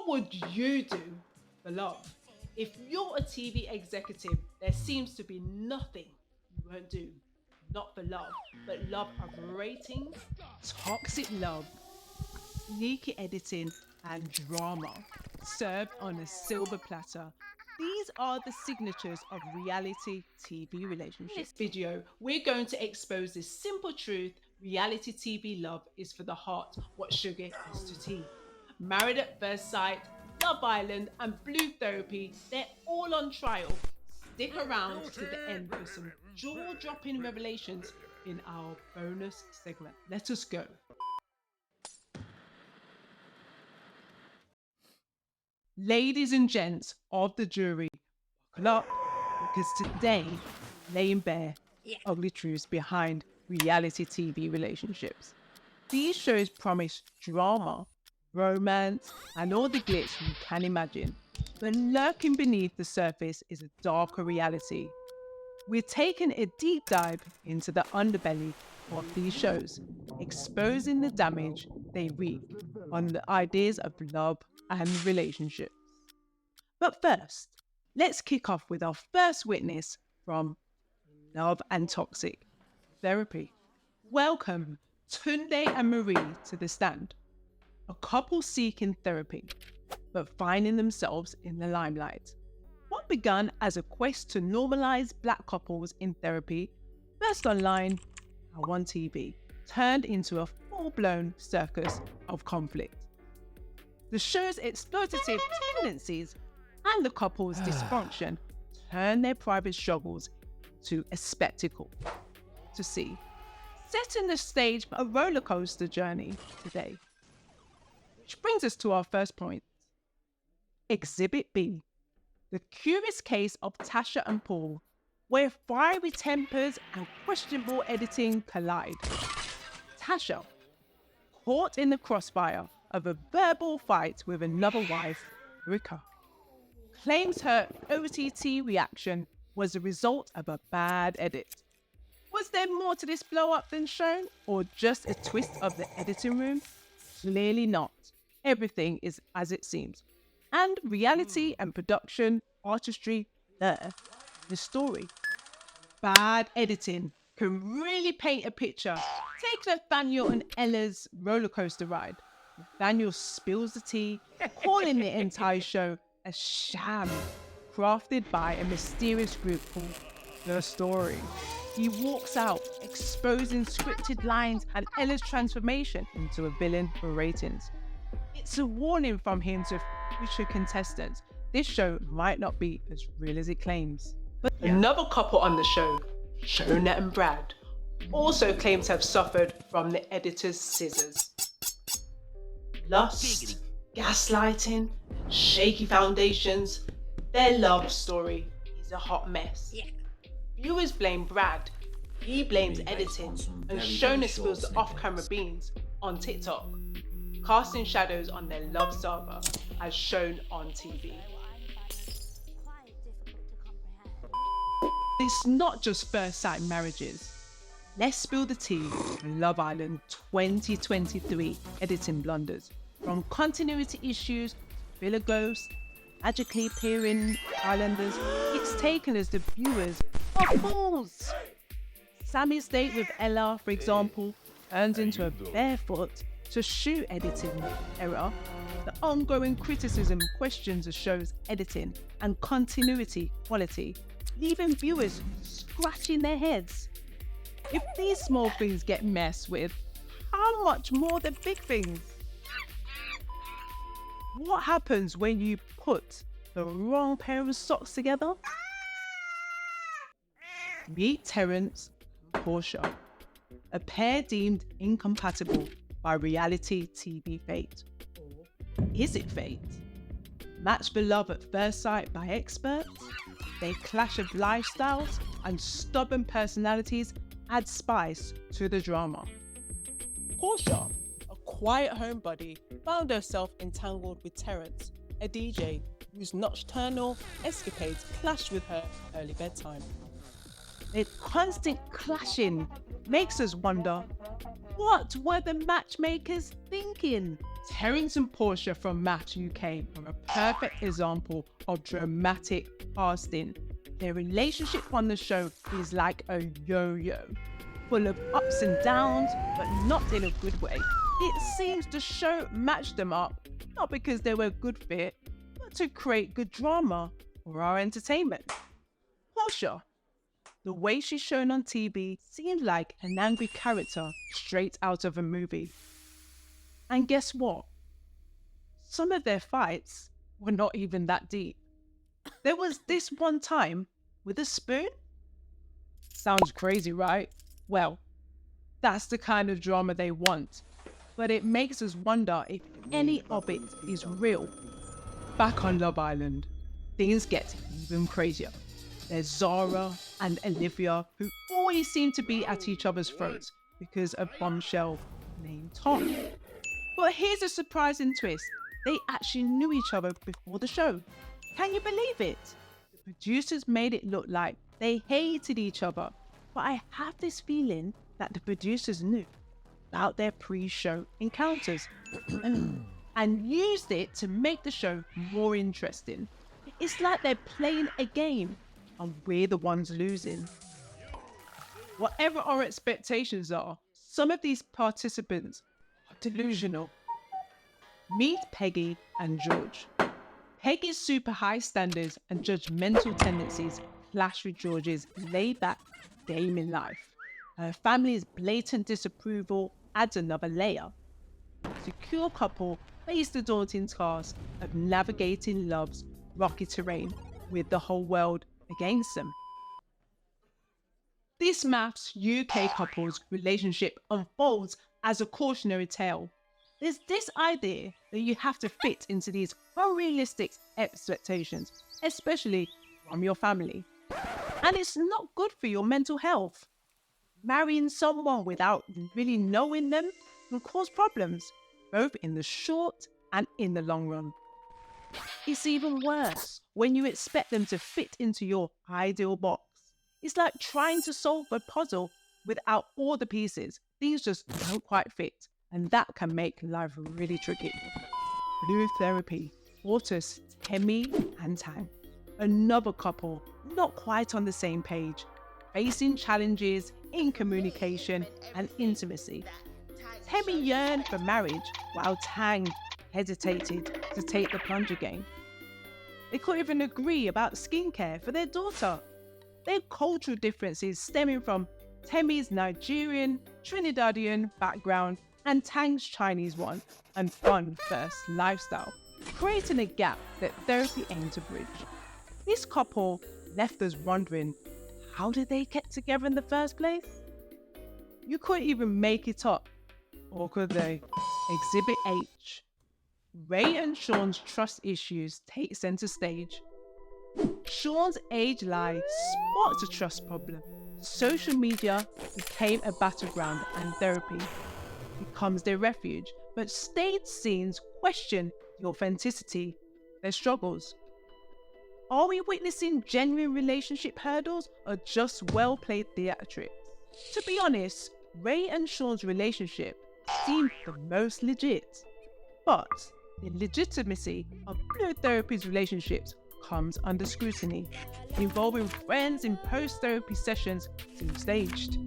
What would you do for love? If you're a TV executive, there seems to be nothing you won't do. Not for love, but love of ratings, toxic love, sneaky editing, and drama served on a silver platter. These are the signatures of reality TV relationships. In this video, we're going to expose this simple truth: reality TV love is for the heart what sugar is to tea. Married at First Sight, Love Island, and Blue Therapy, they're all on trial. Stick around to the end for some jaw-dropping revelations in our bonus segment. Let us go. Ladies and gents of the jury, buckle up, because today, laying bare ugly truths behind reality TV relationships. These shows promise drama, romance, and all the glitz you can imagine. But lurking beneath the surface is a darker reality. We're taking a deep dive into the underbelly of these shows, exposing the damage they wreak on the ideas of love and relationships. But first, let's kick off with our first witness from Love and Toxic Therapy. Welcome, Tunde and Marie, to the stand. A couple seeking therapy, but finding themselves in the limelight. What began as a quest to normalize Black couples in therapy, first online and on TV, turned into a full-blown circus of conflict. The show's exploitative tendencies and the couple's dysfunction turned their private struggles to a spectacle to see, setting the stage for a roller coaster journey today. Which brings us to our first point. Exhibit B, the curious case of Tasha and Paul, where fiery tempers and questionable editing collide. Tasha, caught in the crossfire of a verbal fight with another wife, Rika, claims her OTT reaction was a result of a bad edit. Was there more to this blow-up than shown, or just a twist of the editing room? Clearly not. Everything is as it seems. And reality and production, artistry, there, the story. Bad editing can really paint a picture. Take Nathaniel and Ella's roller coaster ride. Nathaniel spills the tea, calling the entire show a sham, crafted by a mysterious group called The Story. He walks out, exposing scripted lines and Ella's transformation into a villain for ratings. It's a warning from him to future contestants. This show might not be as real as it claims. But another couple on the show, Shona and Brad, also claim to have suffered from the editor's scissors. Lust, gaslighting, shaky foundations, their love story is a hot mess. Viewers blame Brad, he blames editing, and Shona spills the off-camera beans on TikTok, casting shadows on their love saga as shown on TV. It's not just first sight marriages. Let's spill the tea on Love Island 2023 editing blunders. From continuity issues, filler ghosts, magically appearing islanders, it's taken as the viewers are fools. Sammy's date with Ella, for example, turns into a barefoot to shoe editing error. The ongoing criticism questions the show's editing and continuity quality, leaving viewers scratching their heads. If these small things get messed with, how much more the big things? What happens when you put the wrong pair of socks together? Meet Terrence and Porscha, a pair deemed incompatible by reality TV fate. Or is it fate? Matched for love at first sight by experts, their clash of lifestyles and stubborn personalities add spice to the drama. Porscha, a quiet homebody, found herself entangled with Terrence, a DJ whose nocturnal escapades clashed with her early bedtime. Their constant clashing makes us wonder, what were the matchmakers thinking? Terrence and Porscha from MAFS UK are a perfect example of dramatic casting. Their relationship on the show is like a yo-yo, full of ups and downs, but not in a good way. It seems the show matched them up, not because they were a good fit, but to create good drama for our entertainment. Porscha, the way she's shown on TV seemed like an angry character straight out of a movie. And guess what? Some of their fights were not even that deep. There was this one time with a spoon. Sounds crazy, right? Well, that's the kind of drama they want. But it makes us wonder if any of it is real. Back on Love Island, things get even crazier. There's Zara and Olivia, who always seem to be at each other's throats because of bombshell named Tom. But here's a surprising twist. They actually knew each other before the show. Can you believe it? The producers made it look like they hated each other. But I have this feeling that the producers knew about their pre-show encounters and used it to make the show more interesting. It's like they're playing a game and we're the ones losing. Whatever our expectations are, some of these participants are delusional. Meet Peggy and George. Peggy's super high standards and judgmental tendencies clash with George's laid-back game in life. Her family's blatant disapproval adds another layer. The secure couple face the daunting task of navigating love's rocky terrain with the whole world against them. This MAFS UK couple's relationship unfolds as a cautionary tale. There's this idea that you have to fit into these unrealistic expectations, especially from your family. And it's not good for your mental health. Marrying someone without really knowing them can cause problems, both in the short and in the long run. It's even worse when you expect them to fit into your ideal box. It's like trying to solve a puzzle without all the pieces. These just don't quite fit, and that can make life really tricky. Blue Therapy authors Temi and Tang, another couple not quite on the same page, facing challenges in communication and intimacy. Temi yearned for marriage while Tang hesitated to take the plunge again. They couldn't even agree about skincare for their daughter. Their cultural differences stemming from Temi's Nigerian, Trinidadian background and Tang's Chinese one and fun first lifestyle, creating a gap that therapy aimed to bridge. This couple left us wondering, how did they get together in the first place? You couldn't even make it up, or could they? Exhibit H. Ray and Shaun's trust issues take center stage. Shaun's age lie sparked a trust problem. Social media became a battleground and therapy becomes their refuge, but stage scenes question the authenticity, their struggles. Are we witnessing genuine relationship hurdles or just well-played theatrics? To be honest, Ray and Shaun's relationship seemed the most legit, but the legitimacy of Blue Therapy's relationships comes under scrutiny. Involving friends in post-therapy sessions seems staged,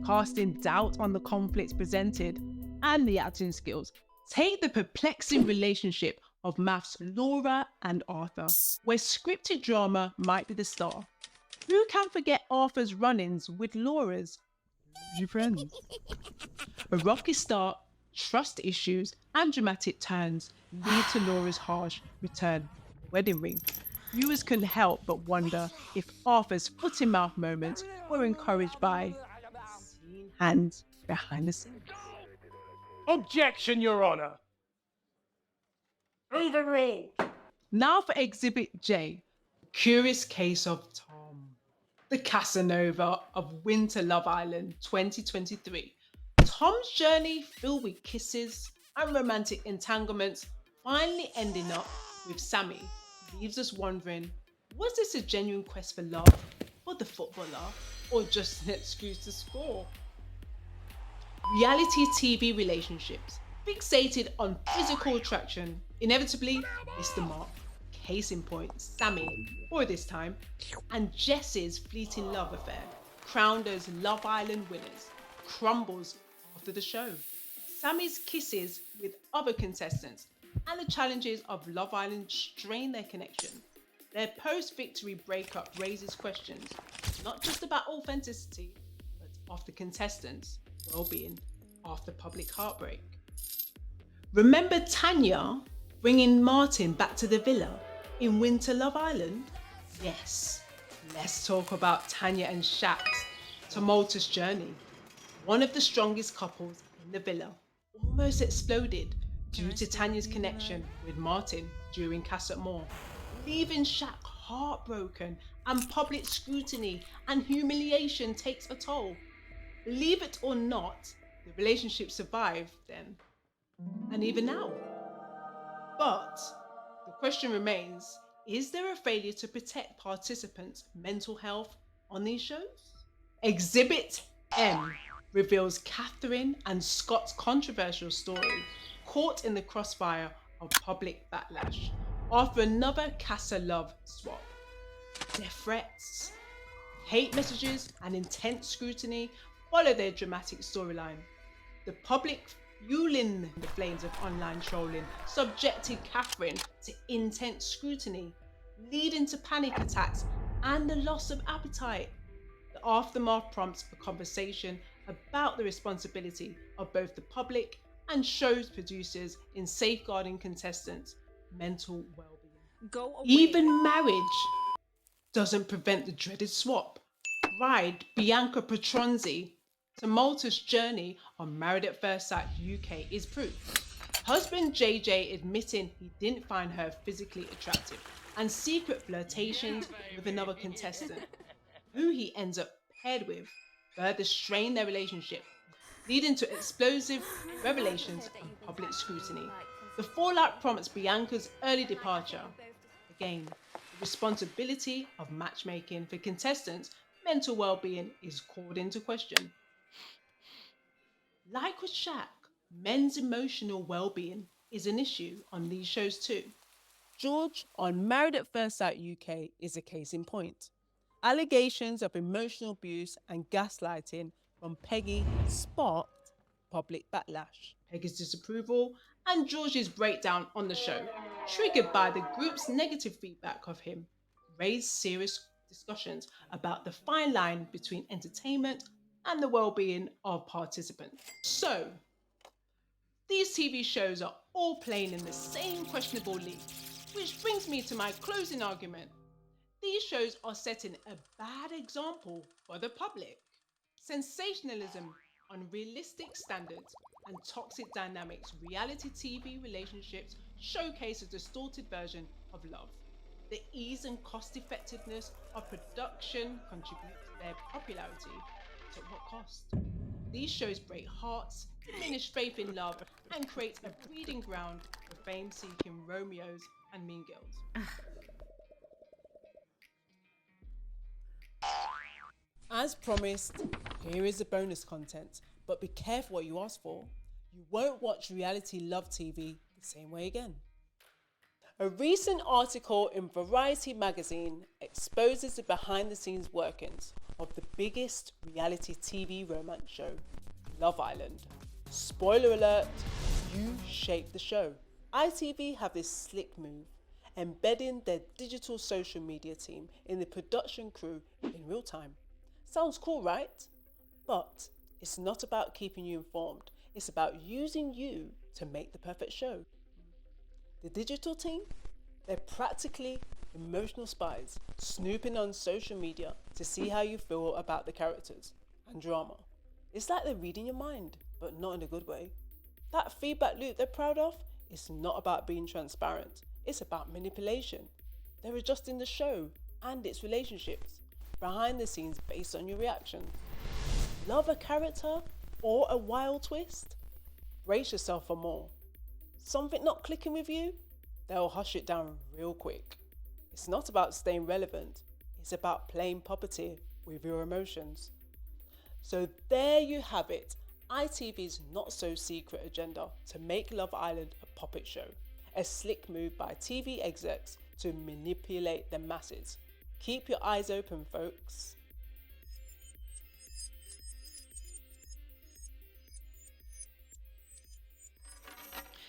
casting doubt on the conflicts presented and the acting skills. Take the perplexing relationship of MAFS Laura and Arthur, where scripted drama might be the star. Who can forget Arthur's run-ins with Laura's friends? A rocky start, trust issues, and dramatic turns lead to Laura's harsh return wedding ring. Viewers couldn't help but wonder if Arthur's foot-in-mouth moments were encouraged by seeing hands behind the scenes. Objection, Your Honour. Overruled. Now for Exhibit J, the curious case of Tom, the Casanova of Winter Love Island 2023. Tom's journey, filled with kisses and romantic entanglements, finally ending up with Sammy, leaves us wondering, was this a genuine quest for love for the footballer or just an excuse to score? Reality TV relationships. Fixated on physical attraction, inevitably missed the mark. Case in point, Sammy, or this time, and Jess's fleeting love affair, crowned as Love Island winners, crumbles after the show. Sammy's kisses with other contestants and the challenges of Love Island strain their connection. Their post-victory breakup raises questions, not just about authenticity, but of the contestants' well-being after public heartbreak. Remember Tanya bringing Martin back to the villa in Winter Love Island? Yes, let's talk about Tanya and Shaq's tumultuous journey. One of the strongest couples in the villa almost exploded due to Tanya's connection with Martin during Casa Amor, leaving Shaq heartbroken, and public scrutiny and humiliation takes a toll. Believe it or not, the relationship survived then, and even now. But the question remains, is there a failure to protect participants' mental health on these shows? Exhibit M reveals Catherine and Scott's controversial story caught in the crossfire of public backlash after another Casa love swap. Their threats, hate messages, and intense scrutiny follow their dramatic storyline. The public fueling the flames of online trolling subjected Catherine to intense scrutiny, leading to panic attacks and the loss of appetite. The aftermath prompts a conversation about the responsibility of both the public and show's producers in safeguarding contestants' mental well-being. Even marriage doesn't prevent the dreaded swap. Bride Bianca Petronzi tumultuous journey on Married at First Sight UK is proof. Husband JJ admitting he didn't find her physically attractive, and secret flirtations with another contestant, who he ends up paired with, further strain their relationship, leading to explosive revelations and public scrutiny. The fallout prompts Bianca's early departure. Again, the responsibility of matchmaking for contestants' mental well-being is called into question. Like with Shaq, men's emotional well-being is an issue on these shows too. George on Married at First Sight UK is a case in point. Allegations of emotional abuse and gaslighting from Peggy sparked public backlash. Peggy's disapproval and George's breakdown on the show, triggered by the group's negative feedback of him, raised serious discussions about the fine line between entertainment and the well-being of participants. So, these TV shows are all playing in the same questionable league, which brings me to my closing argument. These shows are setting a bad example for the public. Sensationalism, unrealistic standards, and toxic dynamics reality TV relationships showcase a distorted version of love. The ease and cost effectiveness of production contribute to their popularity. But at what cost? These shows break hearts, diminish faith in love, and create a breeding ground for fame-seeking Romeos and mean girls. As promised, here is the bonus content, but be careful what you ask for. You won't watch reality love TV the same way again. A recent article in Variety magazine exposes the behind-the-scenes workings of the biggest reality TV romance show, Love Island. Spoiler alert, you shape the show. ITV have this slick move, embedding their digital social media team in the production crew in real time. Sounds cool, right? But it's not about keeping you informed. It's about using you to make the perfect show. The digital team, they're practically emotional spies, snooping on social media to see how you feel about the characters and drama. It's like they're reading your mind, but not in a good way. That feedback loop they're proud of is not about being transparent. It's about manipulation. They're adjusting the show and its relationships behind the scenes based on your reaction. Love a character or a wild twist? Brace yourself for more. Something not clicking with you? They'll hush it down real quick. It's not about staying relevant. It's about playing puppeteer with your emotions. So there you have it. ITV's not-so-secret agenda to make Love Island a puppet show, a slick move by TV execs to manipulate the masses. Keep your eyes open, folks.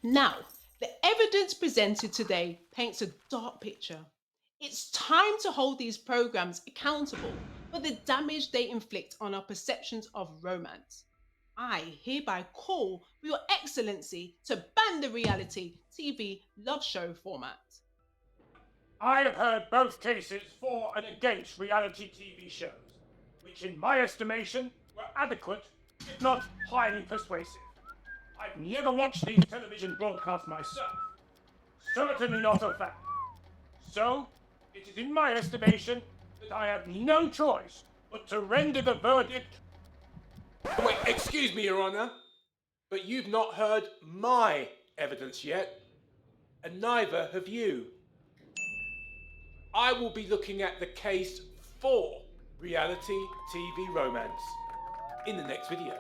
Now, the evidence presented today paints a dark picture. It's time to hold these programs accountable for the damage they inflict on our perceptions of romance. I hereby call for Your Excellency to ban the reality TV love show format. I have heard both cases for and against reality TV shows, which in my estimation were adequate, if not highly persuasive. I've never watched these television broadcasts myself. Certainly not a fan. So, it is in my estimation that I have no choice but to render the verdict. Wait, excuse me, Your Honour, but you've not heard my evidence yet, and neither have you. I will be looking at the case for reality TV romance in the next video.